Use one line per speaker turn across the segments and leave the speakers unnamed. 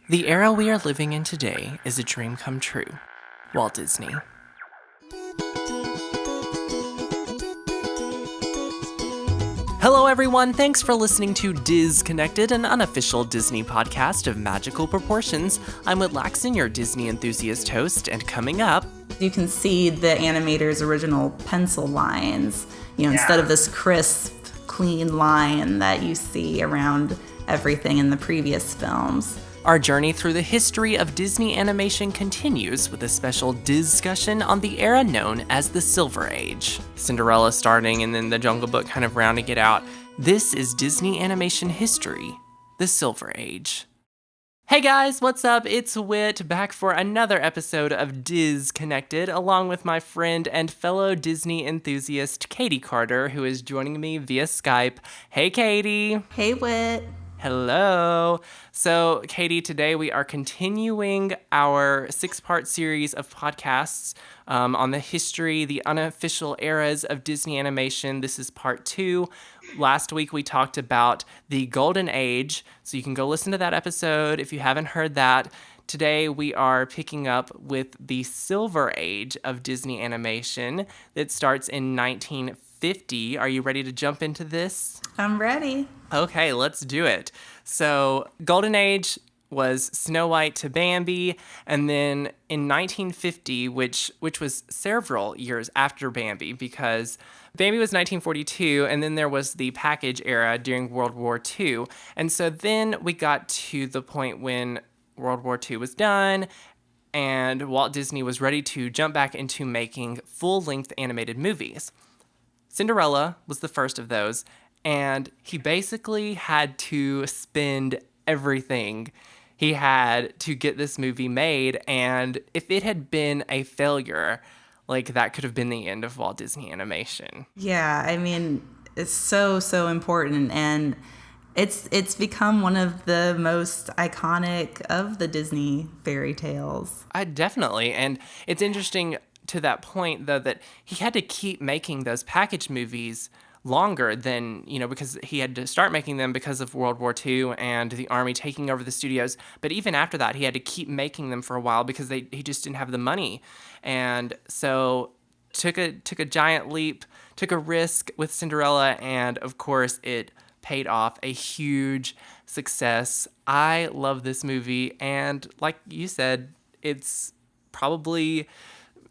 The era we are living in today is a dream come true. Walt Disney. Hello everyone, thanks for listening to Dis-connected, an unofficial Disney podcast of magical proportions. I'm Whit Laxton, your Disney enthusiast host, and coming up...
You can see the animator's original pencil lines, instead of this crisp, clean line that you see around everything in the previous films.
Our journey through the history of Disney animation continues with a special Dis-cussion on the era known as the Silver Age. Cinderella starting and then the Jungle Book kind of rounding it out. This is Disney animation history, the Silver Age. Hey guys, what's up? It's Whit back for another episode of Dis-connected, along with my friend and fellow Disney enthusiast Katie Carter, who is joining me via Skype. Hey Katie!
Hey Whit!
Hello. So, Katie, today we are continuing our 6-part series of podcasts on the history, the unofficial eras of Disney animation. This is part 2. Last week we talked about the Golden Age, so you can go listen to that episode if you haven't heard that. Today we are picking up with the Silver Age of Disney animation that starts in 1950. Are you ready to jump into this?
I'm ready.
Okay, let's do it. So, Golden Age was Snow White to Bambi, and then in 1950, which was several years after Bambi, because Bambi was 1942, and then there was the package era during World War II. And so then we got to the point when World War II was done, and Walt Disney was ready to jump back into making full-length animated movies. Cinderella was the first of those, and he basically had to spend everything he had to get this movie made, and if it had been a failure, that could have been the end of Walt Disney Animation.
Yeah, I mean, it's so important, and it's become one of the most iconic of the Disney fairy tales.
Definitely, and it's interesting to that point, though, that he had to keep making those package movies longer than, because he had to start making them because of World War II and the Army taking over the studios. But even after that, he had to keep making them for a while because he just didn't have the money. And so took a giant leap, took a risk with Cinderella, and of course it paid off, a huge success. I love this movie, and like you said, it's probably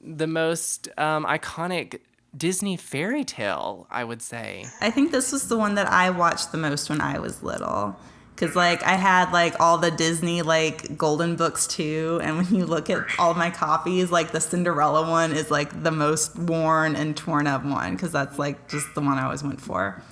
the most iconic Disney fairy tale, I would say.
I think this was the one that I watched the most when I was little. Because, I had, all the Disney, golden books, too. And when you look at all my copies, the Cinderella one is, the most worn and torn up one. Because that's, just the one I always went for.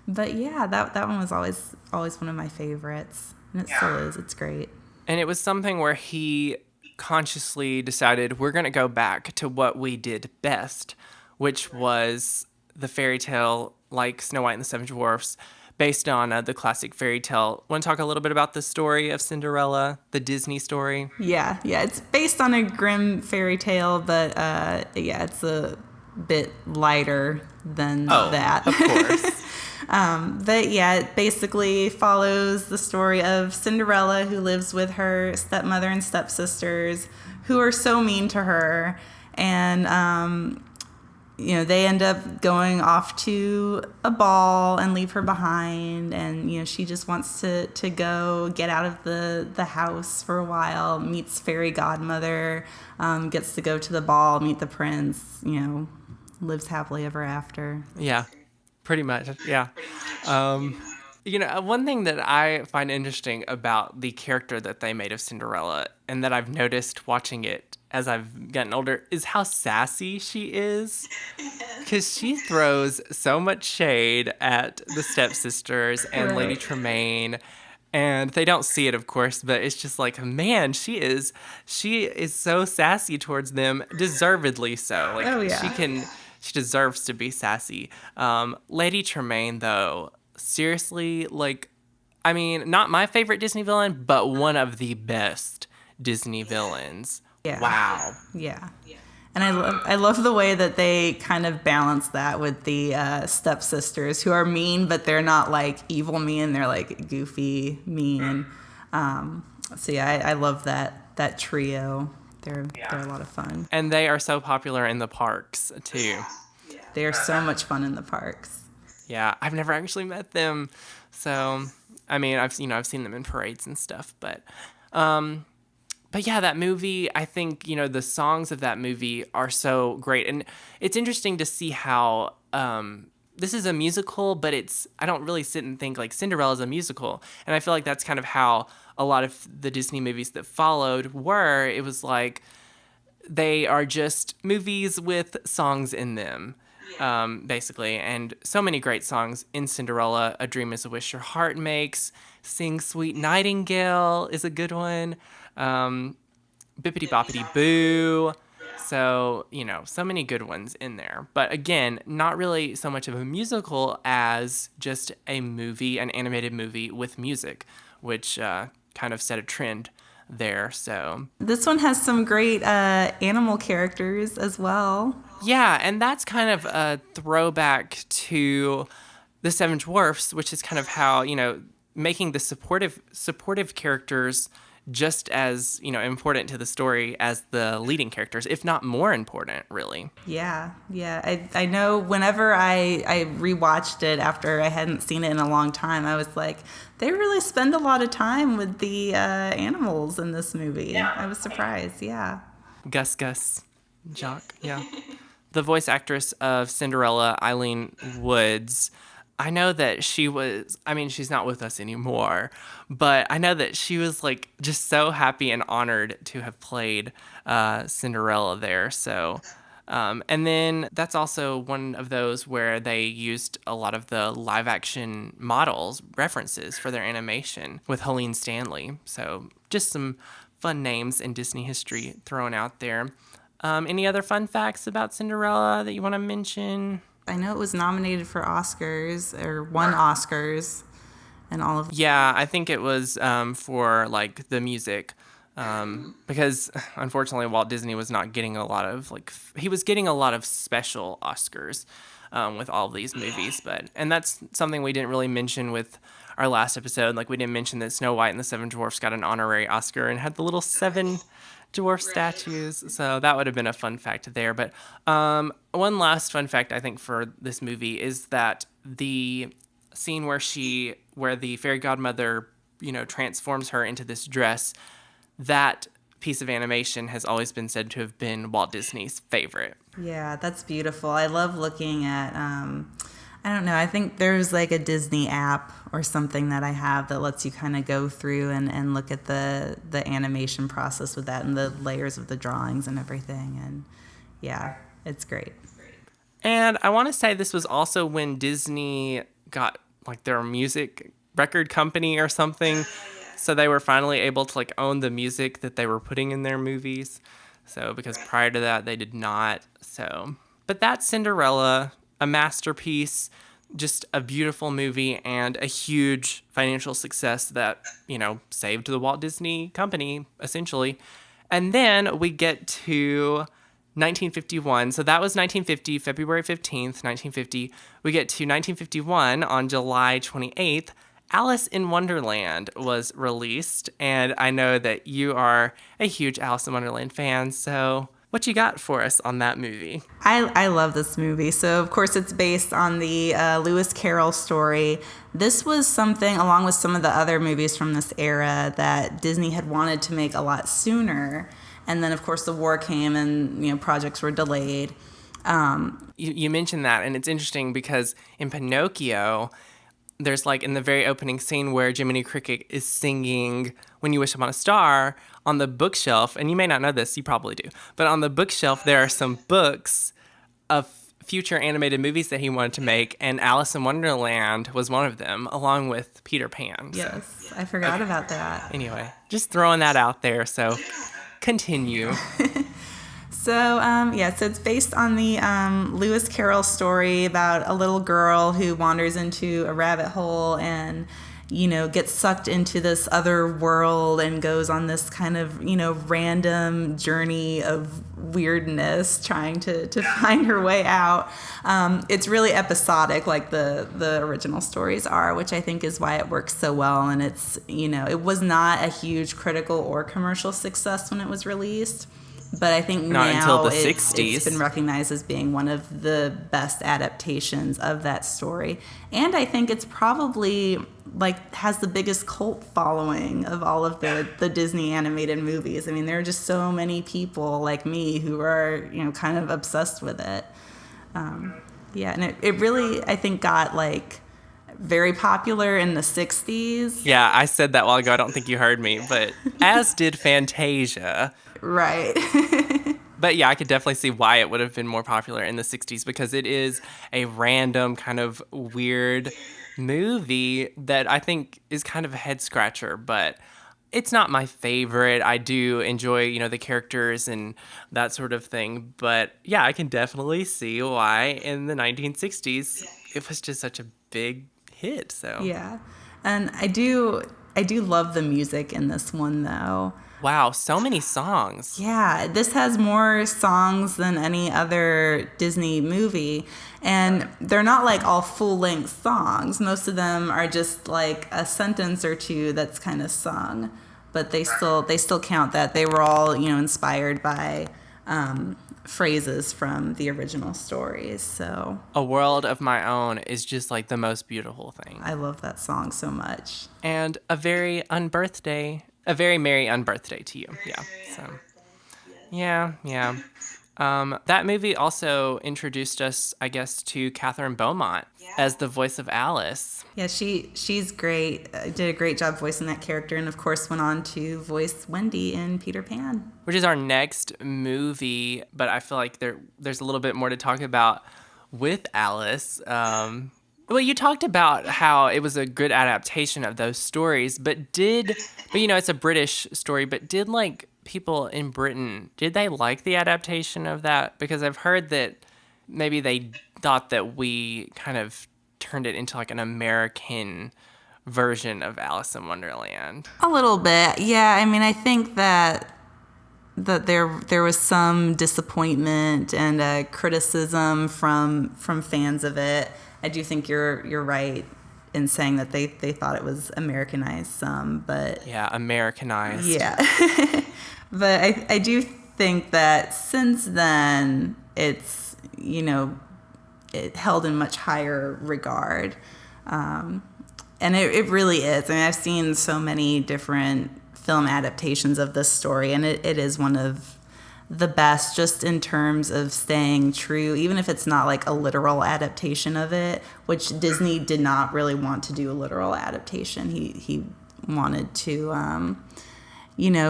But, yeah, that one was always one of my favorites. And it still is. It's great.
And it was something where he consciously decided, we're going to go back to what we did best, which was the fairy tale like Snow White and the Seven Dwarfs, based on the classic fairy tale. Want to talk a little bit about the story of Cinderella, the Disney story?
Yeah, it's based on a grim fairy tale, but it's a bit lighter than that.
Of course.
But yeah, it basically follows the story of Cinderella, who lives with her stepmother and stepsisters, who are so mean to her, and they end up going off to a ball and leave her behind, and she just wants to go get out of the house for a while, meets fairy godmother, gets to go to the ball, meet the prince, lives happily ever after.
Yeah, pretty much, yeah. One thing that I find interesting about the character that they made of Cinderella, and that I've noticed watching it as I've gotten older, is how sassy she is. Because she throws so much shade at the stepsisters and Lady Tremaine. And they don't see it, of course, but it's just man, she is so sassy towards them, deservedly so. She deserves to be sassy. Lady Tremaine, though, seriously, not my favorite Disney villain, but one of the best Disney villains.
Yeah.
Wow.
Yeah. And I love the way that they kind of balance that with the stepsisters, who are mean, but they're not evil mean. They're goofy mean. So yeah, I love that trio. They're a lot of fun.
And they are so popular in the parks too.
They are so much fun in the parks.
Yeah, I've never actually met them, so I mean, I've seen them in parades and stuff, but yeah, that movie, I think, the songs of that movie are so great. And it's interesting to see how this is a musical, but I don't really sit and think like Cinderella is a musical. And I feel like that's kind of how a lot of the Disney movies that followed were. It was like they are just movies with songs in them, basically. And so many great songs in Cinderella. A Dream is a Wish Your Heart Makes. Sing Sweet Nightingale is a good one. Bippity Boppity Boo. So, so many good ones in there. But again, not really so much of a musical as just a movie, an animated movie with music, which kind of set a trend there. So
this one has some great animal characters as well.
yeah, and that's kind of a throwback to the Seven Dwarfs, which is kind of how, making the supportive characters just as, important to the story as the leading characters, if not more important, really.
Yeah. I know whenever I rewatched it after I hadn't seen it in a long time, I was like, they really spend a lot of time with the animals in this movie. Yeah. I was surprised, yeah.
Gus, Jock, yeah. The voice actress of Cinderella, Eileen Woods, I know that she's not with us anymore, but I know that she was like just so happy and honored to have played Cinderella there. So, and then that's also one of those where they used a lot of the live action models references for their animation with Helene Stanley. So just some fun names in Disney history thrown out there. Any other fun facts about Cinderella that you want to mention?
I know it was nominated for Oscars, or won Oscars, and all of.
Yeah, I think it was for like the music, because unfortunately Walt Disney was not getting a lot of he was getting a lot of special Oscars with all of these movies, and that's something we didn't really mention with our last episode. Like we didn't mention that Snow White and the Seven Dwarfs got an honorary Oscar and had the little seven dwarf statues, so that would have been a fun fact there. But one last fun fact I think for this movie is that the scene where the fairy godmother transforms her into this dress, that piece of animation has always been said to have been Walt Disney's favorite.
Yeah, that's beautiful. I love looking at I don't know, I think there's like a Disney app or something that I have that lets you kind of go through and look at the animation process with that and the layers of the drawings and everything. And yeah, it's great.
And I want to say this was also when Disney got like their music record company or something. So they were finally able to like own the music that they were putting in their movies. So because prior to that they did not. So, but that's Cinderella, a masterpiece, just a beautiful movie and a huge financial success that, saved the Walt Disney Company, essentially. And then we get to 1951. So that was 1950, February 15th, 1950. We get to 1951 on July 28th. Alice in Wonderland was released, and I know that you are a huge Alice in Wonderland fan, so what you got for us on that movie?
I love this movie. So, of course, it's based on the Lewis Carroll story. This was something, along with some of the other movies from this era, that Disney had wanted to make a lot sooner. And then, of course, the war came and, projects were delayed.
You mentioned that, and it's interesting because in Pinocchio, there's like in the very opening scene where Jiminy Cricket is singing When You Wish Upon a Star on the bookshelf, and you may not know this, you probably do, but on the bookshelf there are some books of future animated movies that he wanted to make, and Alice in Wonderland was one of them, along with Peter Pan.
Yes, I forgot about that.
Anyway, just throwing that out there, so continue.
So it's based on the Lewis Carroll story about a little girl who wanders into a rabbit hole and gets sucked into this other world and goes on this kind of, random journey of weirdness trying to find her way out. It's really episodic like the original stories are, which I think is why it works so well. And it's, it was not a huge critical or commercial success when it was released. But I think
Not
now
until the 60s.
it's been recognized as being one of the best adaptations of that story. And I think it's probably has the biggest cult following of all of the Disney animated movies. I mean, there are just so many people like me who are, kind of obsessed with it. And it really, I think, got very popular in the 60s.
Yeah, I said that a while ago. I don't think you heard me, but as did Fantasia.
Right.
But yeah, I could definitely see why it would have been more popular in the 60s because it is a random kind of weird movie that I think is kind of a head scratcher, but it's not my favorite. I do enjoy, the characters and that sort of thing. But yeah, I can definitely see why in the 1960s it was just such a big hit. So
Yeah. And I do love the music in this one though.
Wow, so many songs.
Yeah, this has more songs than any other Disney movie. And they're not all full-length songs. Most of them are just a sentence or two that's kind of sung. But they still count that. They were all, inspired by phrases from the original stories. So
A World of My Own is just the most beautiful thing.
I love that song so much.
And a very merry unbirthday to you. Yeah. So yeah. That movie also introduced us, I guess, to Catherine Beaumont as the voice of Alice.
Yeah, she's great. Did a great job voicing that character, and of course went on to voice Wendy in Peter Pan,
which is our next movie. But I feel like there's a little bit more to talk about with Alice. Well, you talked about how it was a good adaptation of those stories, but it's a British story, but did people in Britain, did they like the adaptation of that? Because I've heard that maybe they thought that we kind of turned it into an American version of Alice in Wonderland.
A little bit, yeah. I mean, I think that there was some disappointment and criticism from fans of it. I do think you're right in saying that they thought it was Americanized some, but
yeah, Americanized.
Yeah. But I do think that since then it's it held in much higher regard, and it really is. I mean, I've seen so many different film adaptations of this story, and it is one of the best just in terms of staying true, even if it's not a literal adaptation of it, which Disney did not really want to do a literal adaptation. He wanted to,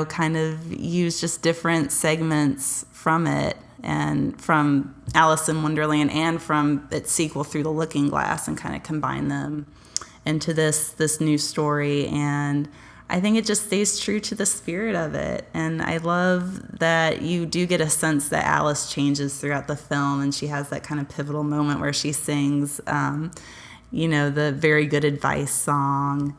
kind of use just different segments from it and from Alice in Wonderland and from its sequel Through the Looking Glass and kind of combine them into this new story. And I think it just stays true to the spirit of it. And I love that you do get a sense that Alice changes throughout the film, and she has that kind of pivotal moment where she sings, the Very Good Advice song,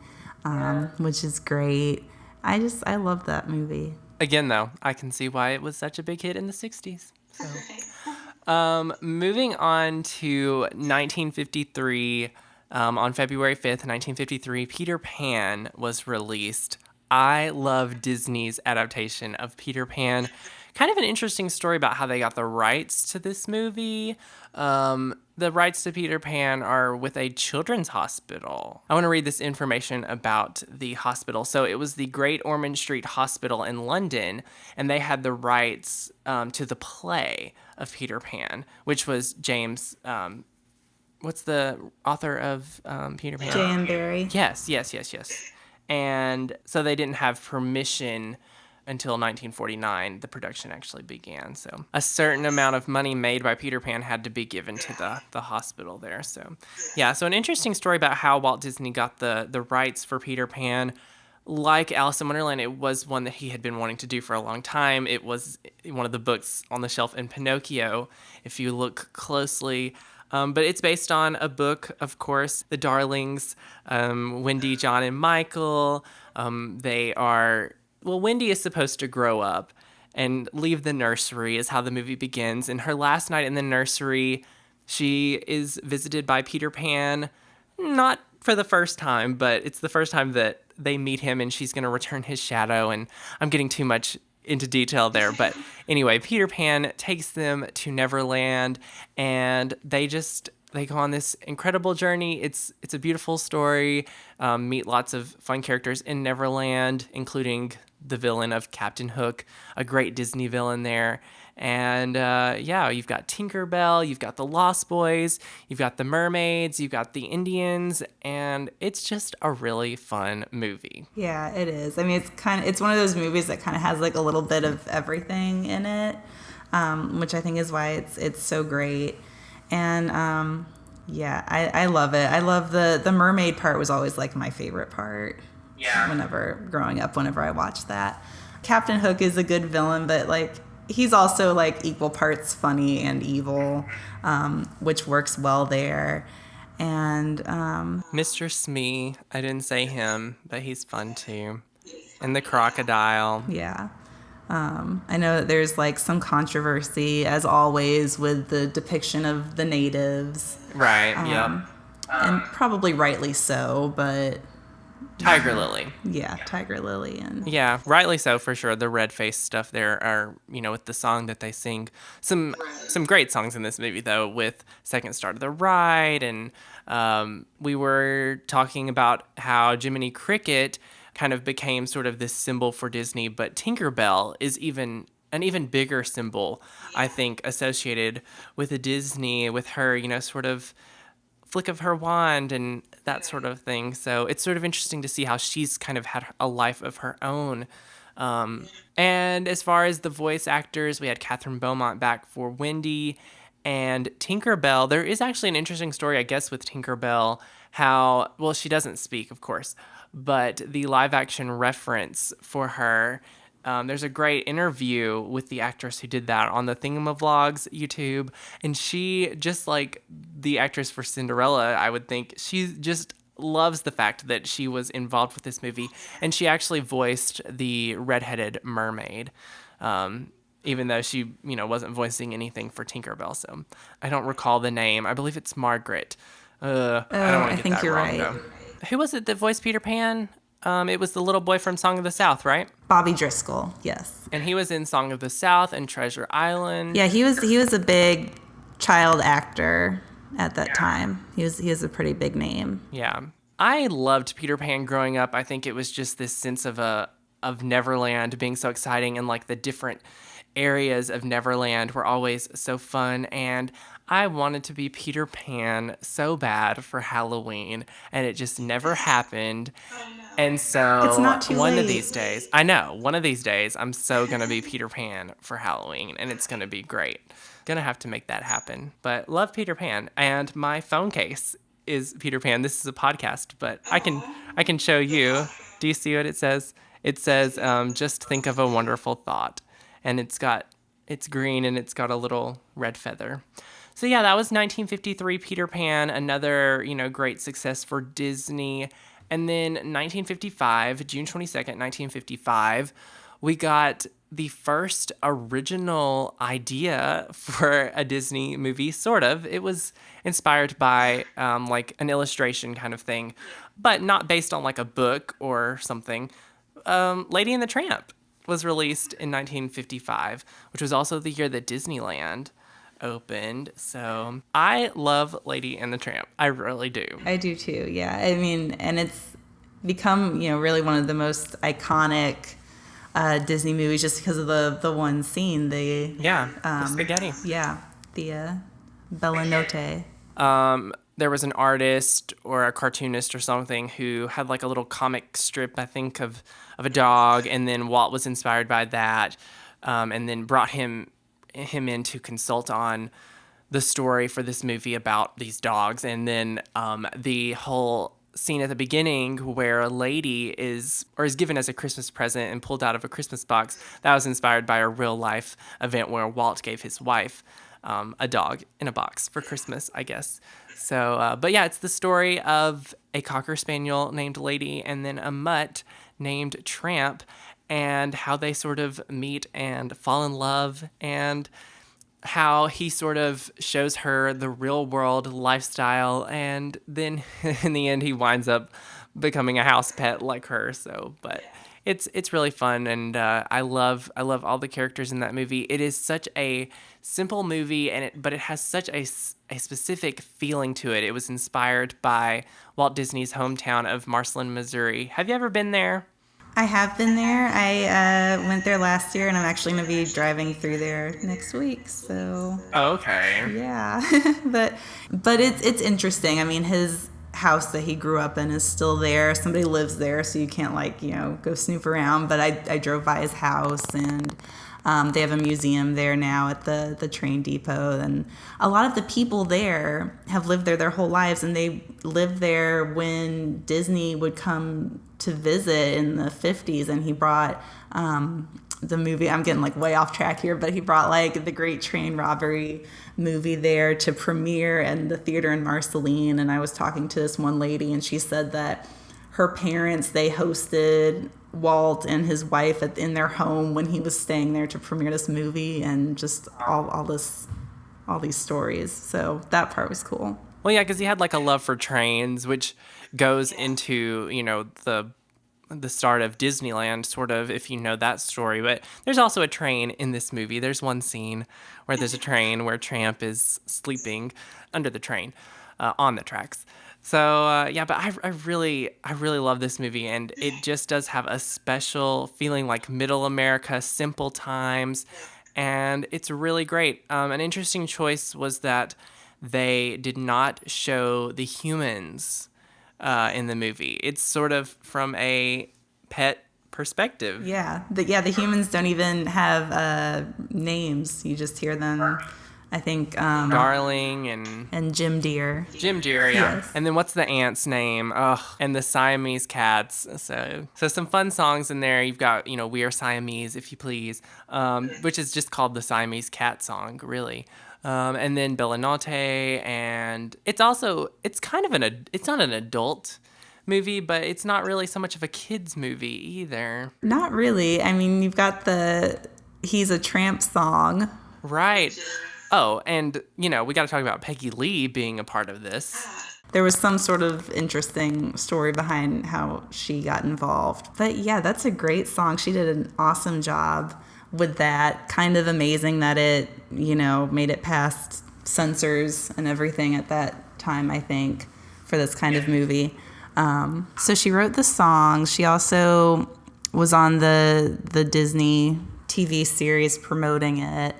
which is great. I love that movie.
Again, though, I can see why it was such a big hit in the 60s. So. Moving on to 1953. On February 5th, 1953, Peter Pan was released. I love Disney's adaptation of Peter Pan. Kind of an interesting story about how they got the rights to this movie. The rights to Peter Pan are with a children's hospital. I want to read this information about the hospital. So it was the Great Ormond Street Hospital in London, and they had the rights to the play of Peter Pan, which was James... what's the author of Peter Pan?
J.M. Barrie.
Yes. And so they didn't have permission until 1949. The production actually began. So a certain amount of money made by Peter Pan had to be given to the hospital there. So yeah, so an interesting story about how Walt Disney got the rights for Peter Pan. Like Alice in Wonderland, it was one that he had been wanting to do for a long time. It was one of the books on the shelf in Pinocchio. If you look closely, But it's based on a book, of course, The Darlings, Wendy, John, and Michael. They are, well, Wendy is supposed to grow up and leave the nursery, is how the movie begins. And her last night in the nursery, she is visited by Peter Pan, not for the first time, but it's the first time that they meet him, and she's going to return his shadow. And I'm getting too much into detail there, but anyway, Peter Pan takes them to Neverland, and they go on this incredible journey. It's a beautiful story. Meet lots of fun characters in Neverland, including the villain of Captain Hook, a great Disney villain there. And yeah, you've got Tinkerbell, you've got the Lost Boys, you've got the mermaids, you've got the Indians, and it's just a really fun movie.
Yeah, it is. I mean, it's one of those movies that kind of has like a little bit of everything in it, which I think is why it's so great. And yeah, I love it. I love the mermaid part was always like my favorite part.
Yeah.
Whenever I watched that. Captain Hook is a good villain, but like he's also like equal parts funny and evil, which works well there. And
Mr. Smee, I didn't say him, but he's fun too. And the crocodile.
yeah. I know that there's like some controversy, as always, with the depiction of the natives.
Right, yeah.
And probably rightly so, but
Tiger Lily.
yeah, Tiger Lily and
Yeah, rightly so for sure. The red face stuff there are, with the song that they sing. Some great songs in this movie though, with Second Star to the Right, and we were talking about how Jiminy Cricket kind of became sort of this symbol for Disney, but Tinkerbell is an even bigger symbol, I think, associated with a Disney, with her, sort of flick of her wand and that sort of thing. So it's sort of interesting to see how she's kind of had a life of her own. And as far as the voice actors, we had Catherine Beaumont back for Wendy and Tinkerbell. There is actually an interesting story, I guess, with Tinkerbell, how, well, she doesn't speak, of course, but the live action reference for her, there's a great interview with the actress who did that on the Thingamavlogs YouTube, and she, just like the actress for Cinderella, I would think, she just loves the fact that she was involved with this movie, and she actually voiced the redheaded mermaid, even though she, wasn't voicing anything for Tinkerbell. So I don't recall the name. I believe it's Margaret. I don't want to get that
you're
wrong,
right.
though. Who was it that voiced Peter Pan? It was the little boy from Song of the South, right?
Bobby Driscoll, yes.
And he was in Song of the South and Treasure Island.
Yeah, he was a big child actor at that time. He was a pretty big name.
Yeah. I loved Peter Pan growing up. I think it was just this sense of Neverland being so exciting, and like the different areas of Neverland were always so fun, and I wanted to be Peter Pan so bad for Halloween, and it just never happened. And so
It's not too
one of
late.
these days, I know, one of these days, I'm so going to be Peter Pan for Halloween, and it's going to be great. Gonna have to make that happen. But love Peter Pan, and my phone case is Peter Pan. This is a podcast, but I can show you. Do you see what it says? It says, just think of a wonderful thought. And it's green, and it's got a little red feather. So yeah, that was 1953 Peter Pan, another, great success for Disney. And then 1955, June 22nd, 1955, we got the first original idea for a Disney movie, sort of. It was inspired by like an illustration kind of thing, but not based on like a book or something. Lady and the Tramp was released in 1955, which was also the year that Disneyland opened. So I love Lady and the Tramp. I really do.
I do too, yeah. I mean, and it's become, really one of the most iconic Disney movies just because of the one scene. The
spaghetti.
Yeah, the Bella Notte.
There was an artist or a cartoonist or something who had like a little comic strip, I think, of a dog, and then Walt was inspired by that, and then brought him in to consult on the story for this movie about these dogs. And then the whole scene at the beginning where a lady is given as a Christmas present and pulled out of a Christmas box, that was inspired by a real life event where Walt gave his wife a dog in a box for Christmas, I guess. So, but yeah, it's the story of a Cocker Spaniel named Lady and then a mutt named Tramp, and how they sort of meet and fall in love, and how he sort of shows her the real world lifestyle, and then in the end he winds up becoming a house pet like her. So, but it's really fun, and I love all the characters in that movie. It is such a simple movie, but it has such a specific feeling to it. It was inspired by Walt Disney's hometown of Marceline, Missouri. Have you ever been there?
I have been there. I went there last year, and I'm actually going to be driving through there next week. So
Okay.
yeah, but it's interesting. I mean, his house that he grew up in is still there. Somebody lives there, so you can't go snoop around. But I drove by his house, and they have a museum there now at the train depot, and a lot of the people there have lived there their whole lives, and they lived there when Disney would come to visit in the 50s, and he brought the movie, I'm getting way off track here, but he brought the Great Train Robbery movie there to premiere in the theater in Marceline. And I was talking to this one lady, and she said that her parents, they hosted Walt and his wife in their home when he was staying there to premiere this movie, and just all these stories. So that part was cool.
Well, yeah, because he had a love for trains, which goes into the start of Disneyland, sort of, if you know that story. But there's also a train in this movie. There's one scene where there's a train where Tramp is sleeping under the train on the tracks. So yeah, but I really love this movie, and it just does have a special feeling, like middle America, simple times, and it's really great. An interesting choice was that they did not show the humans in the movie. It's sort of from a pet perspective.
Yeah, the humans don't even have names. You just hear them. I think
Darling
and Jim Deere.
Jim Deere, yeah.
Yes.
And then what's the ant's name? Ugh, and the Siamese cats. So some fun songs in there. You've got, We Are Siamese, If You Please, which is just called the Siamese cat song, really. And then Bellinote, and it's kind of it's not an adult movie, but it's not really so much of a kid's movie either.
Not really. I mean, you've got He's a Tramp song.
Right. Oh, and, we got to talk about Peggy Lee being a part of this.
There was some sort of interesting story behind how she got involved. But yeah, that's a great song. She did an awesome job with that. Kind of amazing that it, made it past censors and everything at that time, I think, for this kind of movie. So she wrote the song. She also was on the Disney TV series promoting it.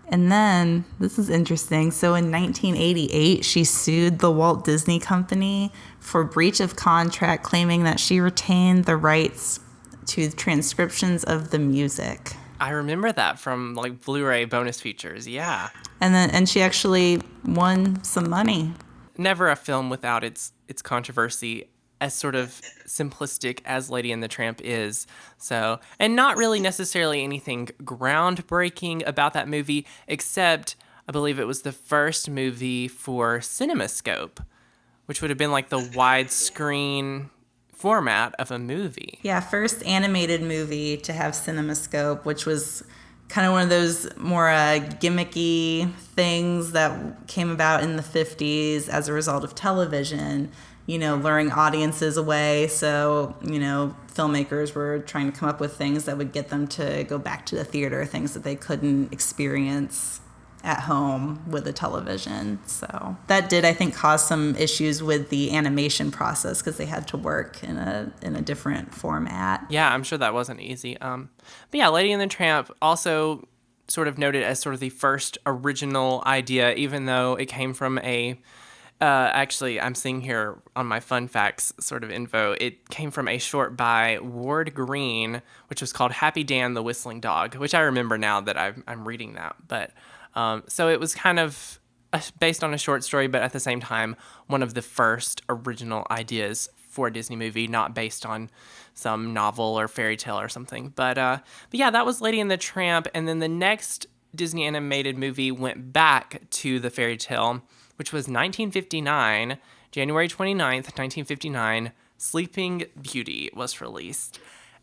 And then, this is interesting, so in 1988, she sued the Walt Disney Company for breach of contract, claiming that she retained the rights to transcriptions of the music.
I remember that from Blu-ray bonus features, yeah.
And she actually won some money.
Never a film without its controversy, as sort of simplistic as Lady and the Tramp is. So, and not really necessarily anything groundbreaking about that movie, except I believe it was the first movie for CinemaScope, which would have been the widescreen format of a movie.
Yeah, first animated movie to have CinemaScope, which was kind of one of those more gimmicky things that came about in the 50s as a result of television, luring audiences away. So, filmmakers were trying to come up with things that would get them to go back to the theater, things that they couldn't experience at home with a television. So that did, I think, cause some issues with the animation process because they had to work in a different format.
Yeah, I'm sure that wasn't easy. But yeah, Lady and the Tramp also sort of noted as sort of the first original idea, even though it came from actually, I'm seeing here on my fun facts sort of info, it came from a short by Ward Green, which was called Happy Dan the Whistling Dog, which I remember now that I'm reading that. But so it was kind of based on a short story, but at the same time, one of the first original ideas for a Disney movie, not based on some novel or fairy tale or something. But yeah, that was Lady and the Tramp. And then the next Disney animated movie went back to the fairy tale, which was 1959, January 29th, 1959, Sleeping Beauty was released.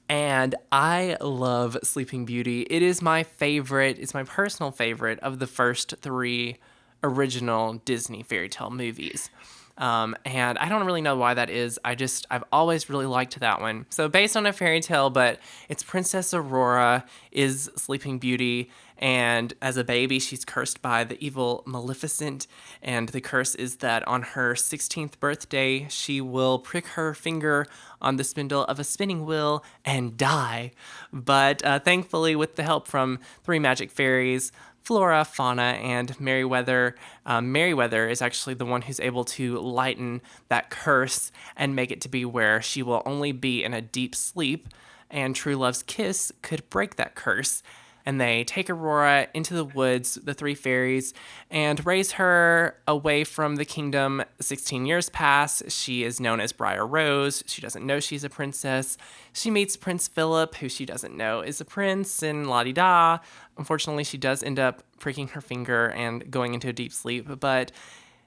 And I love Sleeping Beauty. It is my favorite, it's my personal favorite of the first three original Disney fairy tale movies. And I don't really know why that is. I've always really liked that one. So based on a fairy tale, but it's Princess Aurora is Sleeping Beauty. And as a baby, she's cursed by the evil Maleficent. And the curse is that on her 16th birthday, she will prick her finger on the spindle of a spinning wheel and die. But thankfully, with the help from three magic fairies, Flora, Fauna, and Merryweather. Merryweather is actually the one who's able to lighten that curse and make it to be where she will only be in a deep sleep, and True Love's kiss could break that curse. And they take Aurora into the woods, the three fairies, and raise her away from the kingdom. 16 years pass. She is known as Briar Rose. She doesn't know she's a princess. She meets Prince Philip, who she doesn't know is a prince, and la-di-da. Unfortunately, she does end up pricking her finger and going into a deep sleep. But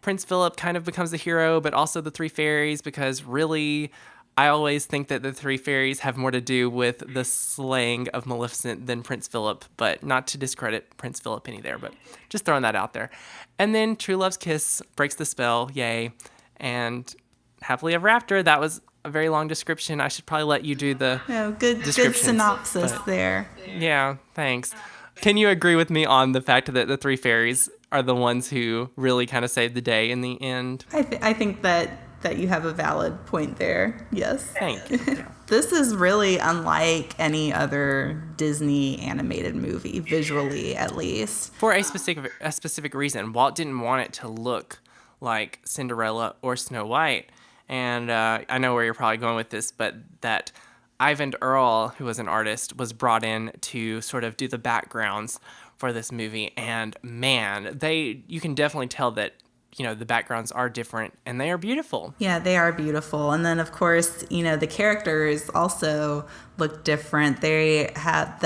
Prince Philip kind of becomes the hero, but also the three fairies, because really, I always think that the three fairies have more to do with the slaying of Maleficent than Prince Philip, but not to discredit Prince Philip any there, but just throwing that out there. And then True Love's kiss breaks the spell, yay, and happily ever after. That was a very long description. I should probably let you do the
good synopsis there.
Yeah, thanks. Can you agree with me on the fact that the three fairies are the ones who really kind of saved the day in the end?
I think that you have a valid point there. Yes.
Thank you.
This is really unlike any other Disney animated movie, visually at least.
For a specific reason. Walt didn't want it to look like Cinderella or Snow White. And I know where you're probably going with this, but that Ivan Earl, who was an artist, was brought in to sort of do the backgrounds for this movie. And man, you can definitely tell that, the backgrounds are different and they are beautiful.
Yeah, they are beautiful. And then, of course, the characters also look different. The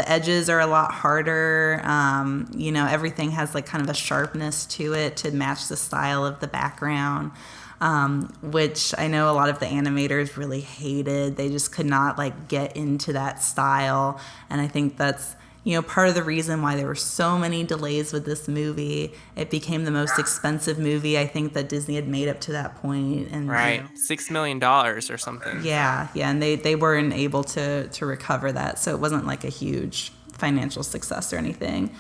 edges are a lot harder. Everything has like kind of a sharpness to it to match the style of the background, which I know a lot of the animators really hated. They just could not like get into that style. And I think that's part of the reason why there were so many delays with this movie. It became the most expensive movie I think that Disney had made up to that point. And,
right. $6 million or something.
Yeah. And they weren't able to recover that. So it wasn't like a huge financial success or anything.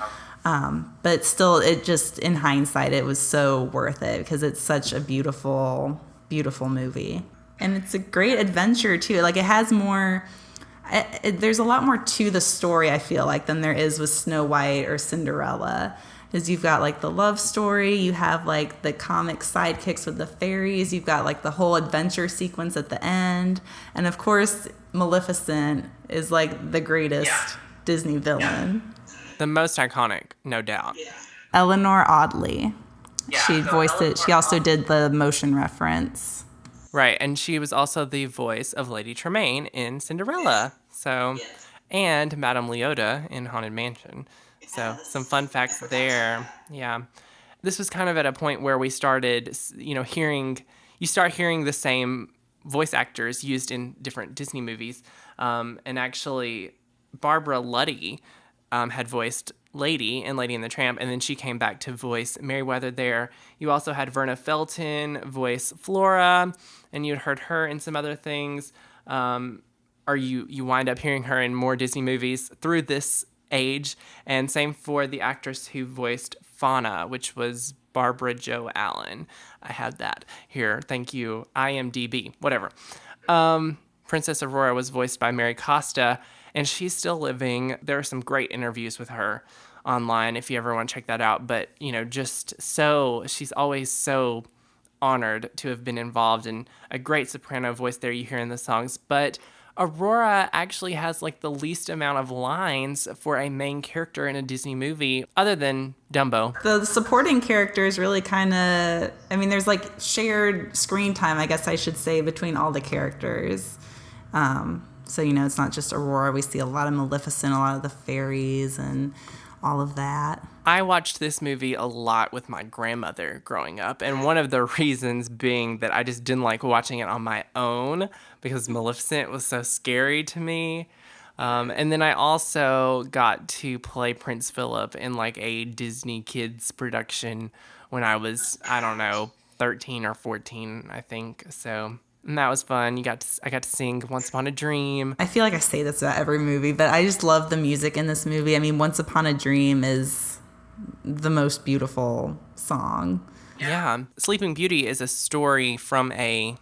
But still, it just, in hindsight, it was so worth it because it's such a beautiful, beautiful movie. And it's a great adventure, too. Like, it has more... there's a lot more to the story, I feel like, than there is with Snow White or Cinderella. Because you've got like the love story, you have like the comic sidekicks with the fairies, you've got like the whole adventure sequence at the end, and of course Maleficent is like the greatest Disney villain.
The most iconic, no doubt.
Eleanor Audley. She voiced it. She also did the motion reference.
Right, and she was also the voice of Lady Tremaine in Cinderella. So, and Madame Leota in Haunted Mansion. So, some fun facts there. Yeah. This was kind of at a point where we started, hearing the same voice actors used in different Disney movies. And actually, Barbara Luddy had voiced Lady in Lady and the Tramp, and then she came back to voice Merryweather there. You also had Verna Felton voice Flora, and you'd heard her in some other things. Or you wind up hearing her in more Disney movies through this age. And same for the actress who voiced Fauna, which was Barbara Jo Allen. I had that here. Thank you, IMDb, whatever. Princess Aurora was voiced by Mary Costa, and she's still living. There are some great interviews with her online if you ever want to check that out. But, she's always so honored to have been involved, in a great soprano voice there you hear in the songs. But Aurora actually has like the least amount of lines for a main character in a Disney movie other than Dumbo.
The supporting characters really kind of, there's like shared screen time, I guess I should say, between all the characters. So, it's not just Aurora. We see a lot of Maleficent, a lot of the fairies, and all of that.
I watched this movie a lot with my grandmother growing up, and one of the reasons being that I just didn't like watching it on my own because Maleficent was so scary to me. And then I also got to play Prince Philip in like a Disney Kids production when I was, I don't know, 13 or 14, I think. So, and that was fun. I got to sing Once Upon a Dream.
I feel like I say this about every movie, but I just love the music in this movie. I mean, Once Upon a Dream is the most beautiful song.
Yeah. Sleeping Beauty is a story from a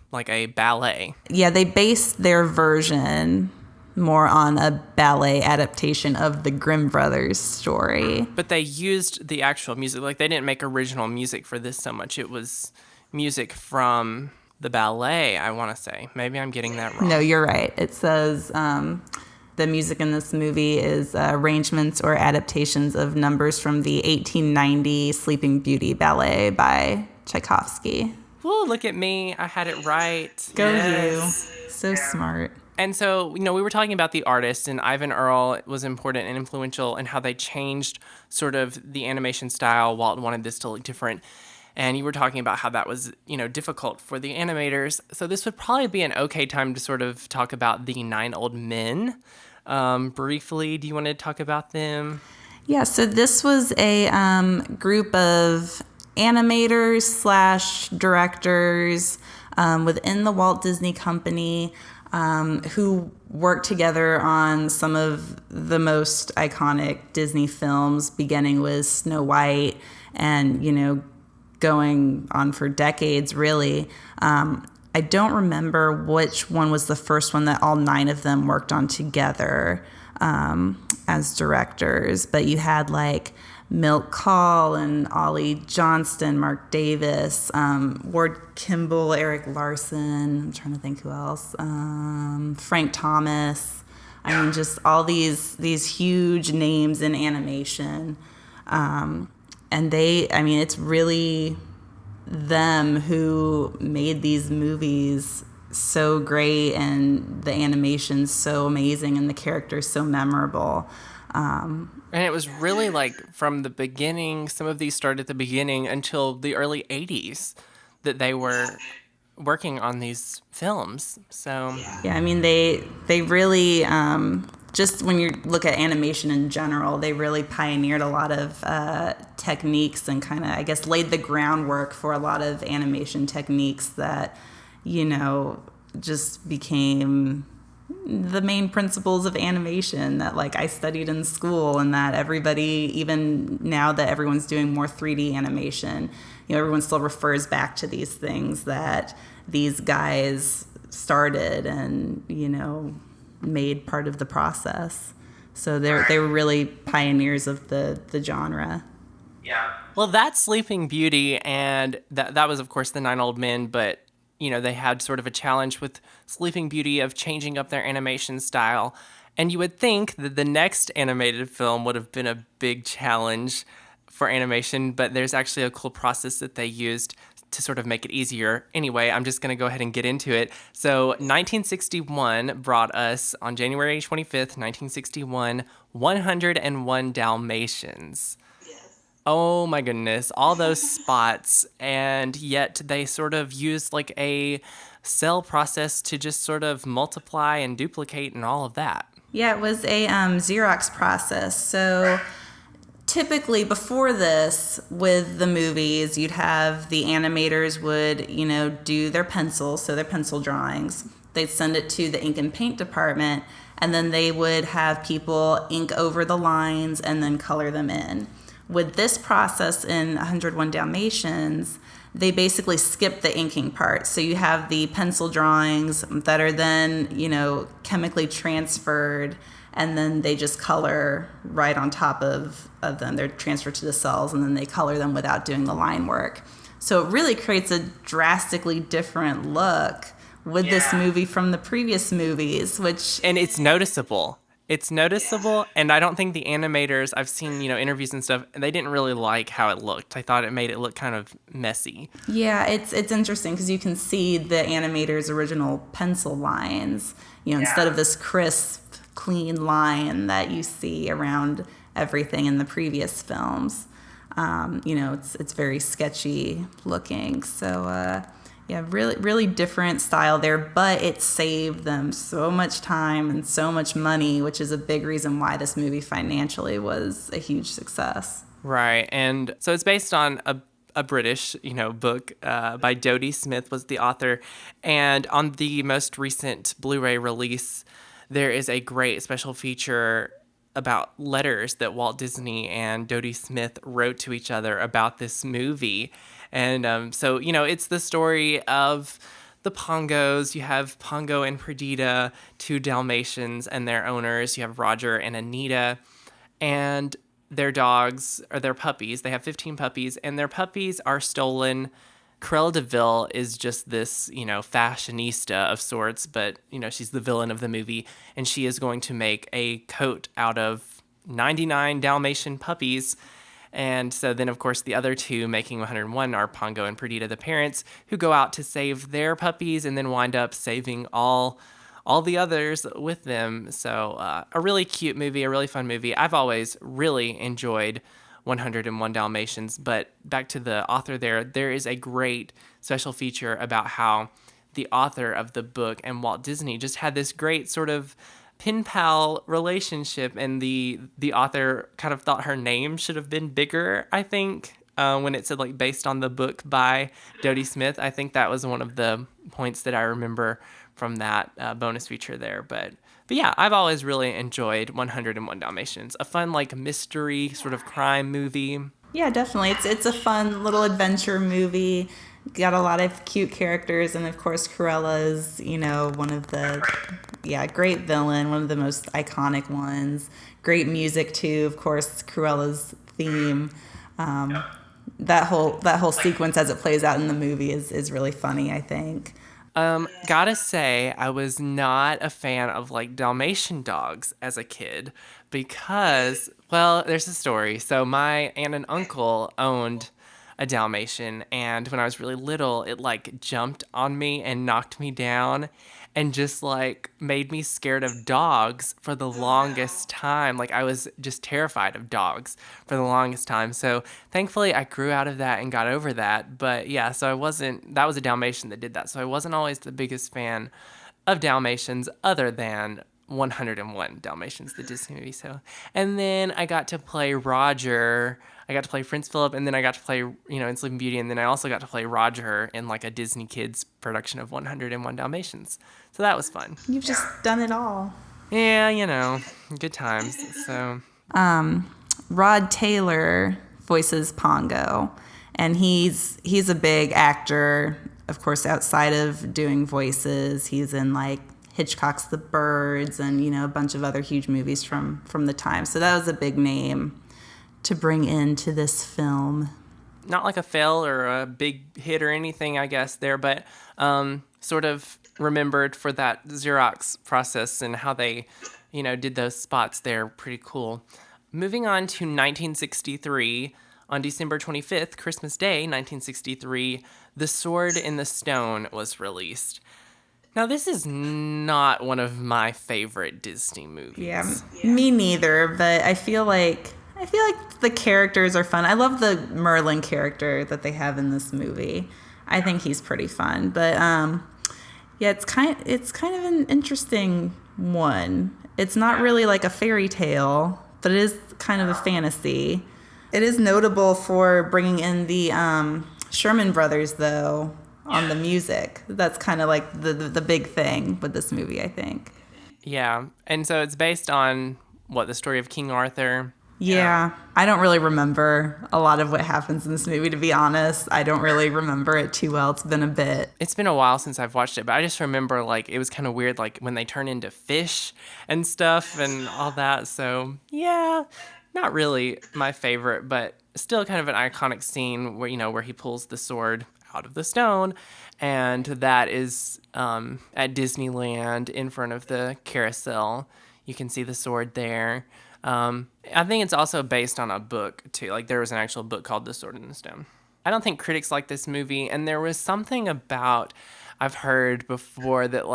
ballet.
Yeah, they based their version more on a ballet adaptation of the Grimm brothers story.
But they used the actual music. Like, they didn't make original music for this so much. It was music from the ballet, I want to say. Maybe I'm getting that wrong.
No, you're right. It says the music in this movie is arrangements or adaptations of numbers from the 1890 Sleeping Beauty ballet by Tchaikovsky.
Whoa, look at me. I had it right.
Go
Yes.
you. So smart.
And so, we were talking about the artists, and Ivan Earl was important and influential in how they changed sort of the animation style. Walt wanted this to look different. And you were talking about how that was, difficult for the animators. So this would probably be an okay time to sort of talk about the 9 Old Men. Briefly, do you want to talk about them?
Yeah, so this was a group of animators slash directors within the Walt Disney Company who worked together on some of the most iconic Disney films, beginning with Snow White and, going on for decades, really. I don't remember which one was the first one that all 9 of them worked on together as directors, but you had like Milt Kahl and Ollie Johnston, Mark Davis, Ward Kimball, Eric Larson. I'm trying to think who else. Frank Thomas. I mean, just all these huge names in animation. And it's really them who made these movies so great and the animation's so amazing and the characters so memorable.
And it was really like from the beginning, some of these started at the beginning until the early 80s that they were working on these films. So
yeah, I mean, they really, just when you look at animation in general, they really pioneered a lot of techniques and kind of, I guess, laid the groundwork for a lot of animation techniques that, just became the main principles of animation that like I studied in school, and that everybody, even now that everyone's doing more 3D animation, everyone still refers back to these things that these guys started and, made part of the process. So they were really pioneers of the genre.
Yeah. Well, that's Sleeping Beauty, and that was, of course, the 9 Old Men, but they had sort of a challenge with Sleeping Beauty of changing up their animation style. And you would think that the next animated film would have been a big challenge for animation, but there's actually a cool process that they used to sort of make it easier. Anyway, I'm just going to go ahead and get into it. So 1961 brought us, on January 25th, 1961, 101 Dalmatians. Oh my goodness, all those spots, and yet they sort of used like a cell process to just sort of multiply and duplicate and all of that.
Yeah, it was a Xerox process. So typically before this, with the movies, you'd have the animators would, do their pencils, so their pencil drawings. They'd send it to the ink and paint department, and then they would have people ink over the lines and then color them in. With this process in 101 Dalmatians, they basically skip the inking part. So you have the pencil drawings that are then, chemically transferred, and then they just color right on top of them. They're transferred to the cells, and then they color them without doing the line work. So it really creates a drastically different look with this movie from the previous movies,
And it's noticeable. It's noticeable, and I don't think the animators, I've seen, interviews and stuff, and they didn't really like how it looked. I thought it made it look kind of messy.
Yeah, it's interesting because you can see the animators' original pencil lines, instead of this crisp clean line that you see around everything in the previous films. It's very sketchy looking. So yeah, really, really different style there, but it saved them so much time and so much money, which is a big reason why this movie financially was a huge success.
Right. And so it's based on a British, book by Dodie Smith was the author. And on the most recent Blu-ray release, there is a great special feature about letters that Walt Disney and Dodie Smith wrote to each other about this movie. And so, it's the story of the Pongos. You have Pongo and Perdita, two Dalmatians and their owners. You have Roger and Anita. And their dogs or their puppies. They have 15 puppies, and their puppies are stolen. Cruella de Vil is just this, fashionista of sorts, but, she's the villain of the movie, and she is going to make a coat out of 99 Dalmatian puppies. And so then, of course, the other two making 101 are Pongo and Perdita, the parents, who go out to save their puppies and then wind up saving all the others with them. So a really cute movie, a really fun movie. I've always really enjoyed 101 Dalmatians. But back to the author there is a great special feature about how the author of the book and Walt Disney just had this great sort of pen pal relationship, and the author kind of thought her name should have been bigger, I think. When it said like based on the book by Dodie Smith, I think that was one of the points that I remember from that bonus feature there. But yeah, I've always really enjoyed 101 Dalmatians. A fun like mystery sort of crime movie.
Yeah, definitely. It's a fun little adventure movie. Got a lot of cute characters, and of course Cruella is, one of the great villain, one of the most iconic ones. Great music too, of course, Cruella's theme. That whole sequence as it plays out in the movie is really funny, I think.
Gotta say, I was not a fan of like Dalmatian dogs as a kid because, well, there's a story. So my aunt and uncle owned a Dalmatian, and when I was really little, it like jumped on me and knocked me down and just like made me scared of dogs for the longest time. Like I was just terrified of dogs for the longest time. So thankfully I grew out of that and got over that. But yeah, so that was a Dalmatian that did that. So I wasn't always the biggest fan of Dalmatians other than 101 Dalmatians, the Disney movie. So, and then I got to play Roger. I got to play Prince Philip, and then I got to play, in Sleeping Beauty, and then I also got to play Roger in like a Disney Kids production of 101 Dalmatians. So that was fun.
You've just done it all.
Yeah, good times. So,
Rod Taylor voices Pongo, and he's a big actor, of course, outside of doing voices. He's in like Hitchcock's The Birds and, a bunch of other huge movies from the time. So that was a big name to bring into this film.
Not like a fail or a big hit or anything, I guess, there, but sort of remembered for that Xerox process and how they, did those spots there. Pretty cool. Moving on to 1963, on December 25th, Christmas Day, 1963, The Sword in the Stone was released. Now, this is not one of my favorite Disney movies.
Yeah, me neither, but I feel like the characters are fun. I love the Merlin character that they have in this movie. I think he's pretty fun, but yeah, it's kind of an interesting one. It's not really like a fairy tale, but it is kind of a fantasy. It is notable for bringing in the Sherman Brothers, though, on the music. That's kind of like the big thing with this movie, I think.
Yeah, and so it's based on, the story of King Arthur?
Yeah, I don't really remember a lot of what happens in this movie, to be honest. I don't really remember it too well. It's been a bit.
It's been a while since I've watched it, but I just remember, it was kind of weird, when they turn into fish and stuff and all that. So, yeah, not really my favorite, but still kind of an iconic scene where he pulls the sword out of the stone, and that is at Disneyland in front of the carousel. You can see the sword there. I think it's also based on a book too. There was an actual book called The Sword in the Stone. I don't think critics like this movie, and there was something about, I've heard before that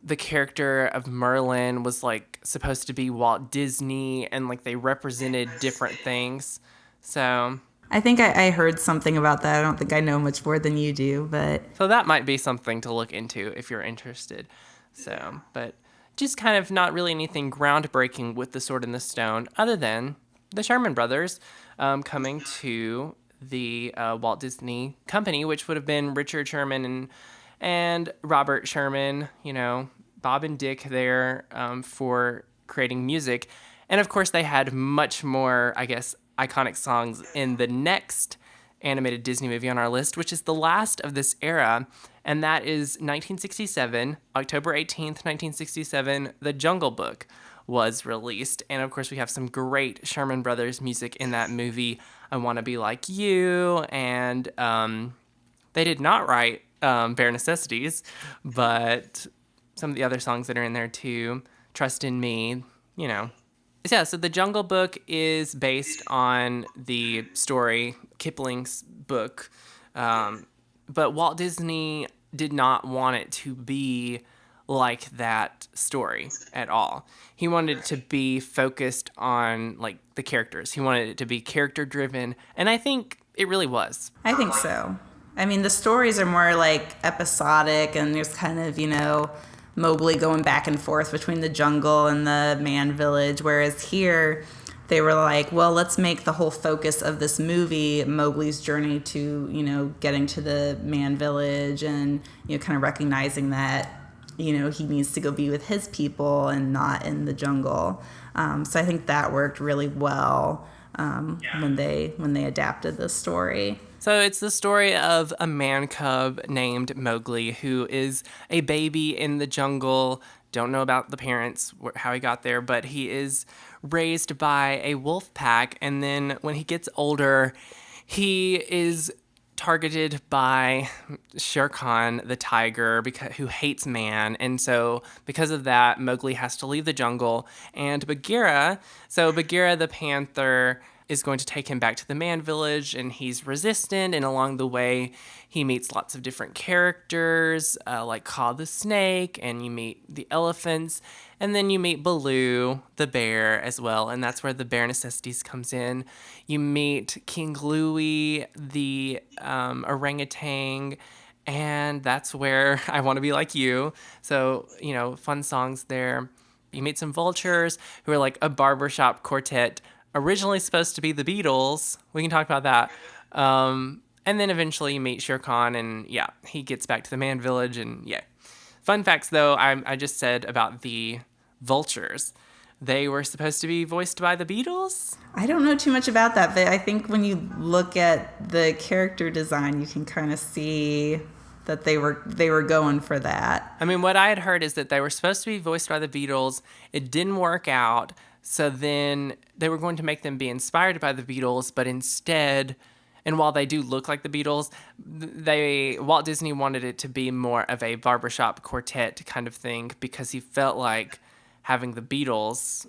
the character of Merlin was like supposed to be Walt Disney, and like they represented different things. So
I think I heard something about that. I don't think I know much more than you do, but
so that might be something to look into if you're interested. So, but just kind of not really anything groundbreaking with the Sword in the Stone, other than the Sherman Brothers coming to the Walt Disney Company, which would have been Richard Sherman and Robert Sherman, Bob and Dick there for creating music. And of course, they had much more, I guess, iconic songs in the next animated Disney movie on our list, which is the last of this era, and that is 1967, October 18th, 1967, The Jungle Book was released. And of course, we have some great Sherman Brothers music in that movie. I Want to Be Like You, and they did not write Bare Necessities, but some of the other songs that are in there too, Trust in Me, you know. Yeah, so The Jungle Book is based on the story, Kipling's book, but Walt Disney did not want it to be like that story at all. He wanted it to be focused on like the characters. He wanted it to be character driven, and I think it really was.
I think so. I mean, the stories are more like episodic, and there's kind of, Mowgli going back and forth between the jungle and the man village, whereas here they were like, well, let's make the whole focus of this movie Mowgli's journey to, getting to the man village and, kind of recognizing that, he needs to go be with his people and not in the jungle. So I think that worked really well when they adapted the story.
So it's the story of a man cub named Mowgli who is a baby in the jungle. Don't know about the parents, how he got there, but he is raised by a wolf pack. And then when he gets older, he is targeted by Shere Khan, the tiger, who hates man. And so because of that, Mowgli has to leave the jungle. And Bagheera the panther is going to take him back to the man village, and he's resistant, and along the way he meets lots of different characters like Kaa the snake, and you meet the elephants, and then you meet Baloo the bear as well, and that's where the Bare Necessities comes in. You meet King Louie the orangutan, and that's where I Want to Be Like You. So, fun songs there. You meet some vultures who are like a barbershop quartet, originally supposed to be the Beatles. We can talk about that. And then eventually you meet Shere Khan, and yeah, he gets back to the man village, and yeah. Fun facts, though, I just said about the vultures. They were supposed to be voiced by the Beatles?
I don't know too much about that, but I think when you look at the character design, you can kind of see that they were going for that.
I mean, what I had heard is that they were supposed to be voiced by the Beatles. It didn't work out. So then they were going to make them be inspired by the Beatles, but instead, and while they do look like the Beatles, Walt Disney wanted it to be more of a barbershop quartet kind of thing, because he felt like having the Beatles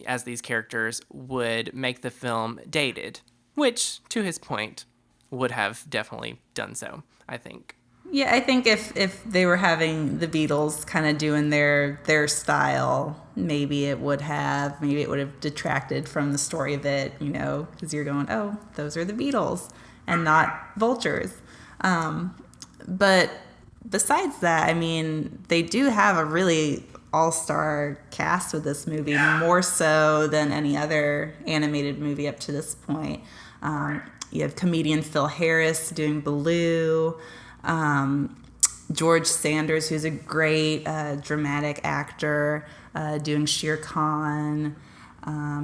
as these characters would make the film dated, which, to his point, would have definitely done so, I think.
Yeah, I think if they were having the Beatles kind of doing their style, maybe it would have detracted from the story of it, because you're going, oh, those are the Beatles and not vultures. But besides that, I mean, they do have a really all-star cast with this movie, more so than any other animated movie up to this point. You have comedian Phil Harris doing Baloo. George Sanders, who's a great dramatic actor, doing Shere Khan.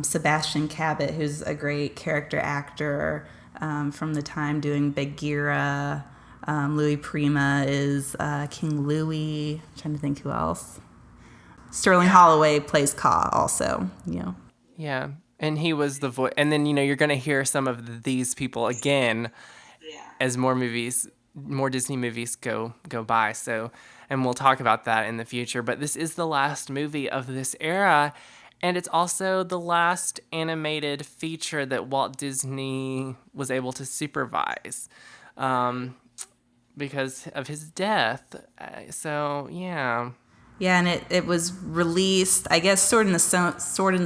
Sebastian Cabot, who's a great character actor from the time, doing Bagheera. Louis Prima is King Louie. I'm trying to think who else. Sterling Holloway plays Kaa also.
Yeah, and he was the voice. And then you're going to hear some of these people again as more Disney movies go by. So, and we'll talk about that in the future. But this is the last movie of this era, and it's also the last animated feature that Walt Disney was able to supervise because of his death. So, yeah.
Yeah, and it was released. I guess Sword in the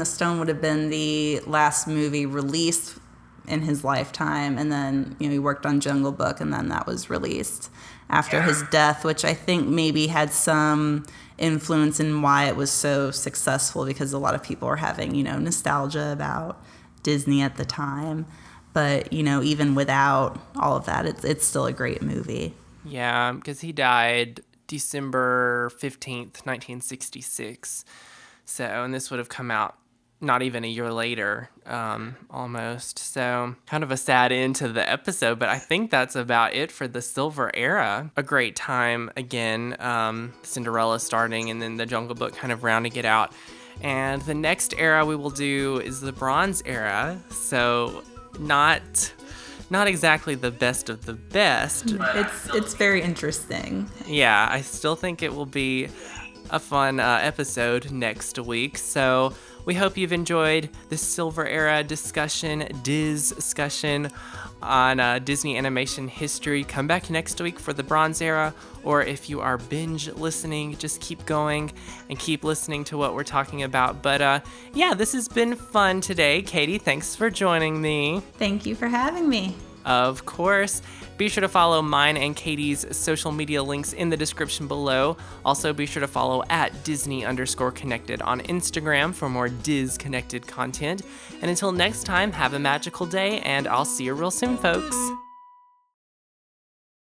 Stone would have been the last movie released in his lifetime, and then he worked on Jungle Book, and then that was released after his death, which I think maybe had some influence in why it was so successful, because a lot of people were having nostalgia about Disney at the time. But even without all of that, it's still a great movie.
Yeah, because he died December 15th, 1966. So, and this would have come out not even a year later, almost. So, kind of a sad end to the episode, but I think that's about it for the Silver Era. A great time, again, Cinderella starting, and then the Jungle Book kind of rounding it out. And the next era we will do is the Bronze Era. So, not exactly the best of the best.
It's very interesting.
Yeah, I still think it will be a fun episode next week. So we hope you've enjoyed the Silver Era discussion, Dis-cussion on Disney Animation history. Come back next week for the Bronze Era, or if you are binge listening, just keep going and keep listening to what we're talking about. But yeah, this has been fun today. Katie, thanks for joining me.
Thank you for having me.
Of course. Be sure to follow mine and Katie's social media links in the description below. Also, be sure to follow at Disney_connected on Instagram for more Dis-connected content. And until next time, have a magical day, and I'll see you real soon, folks.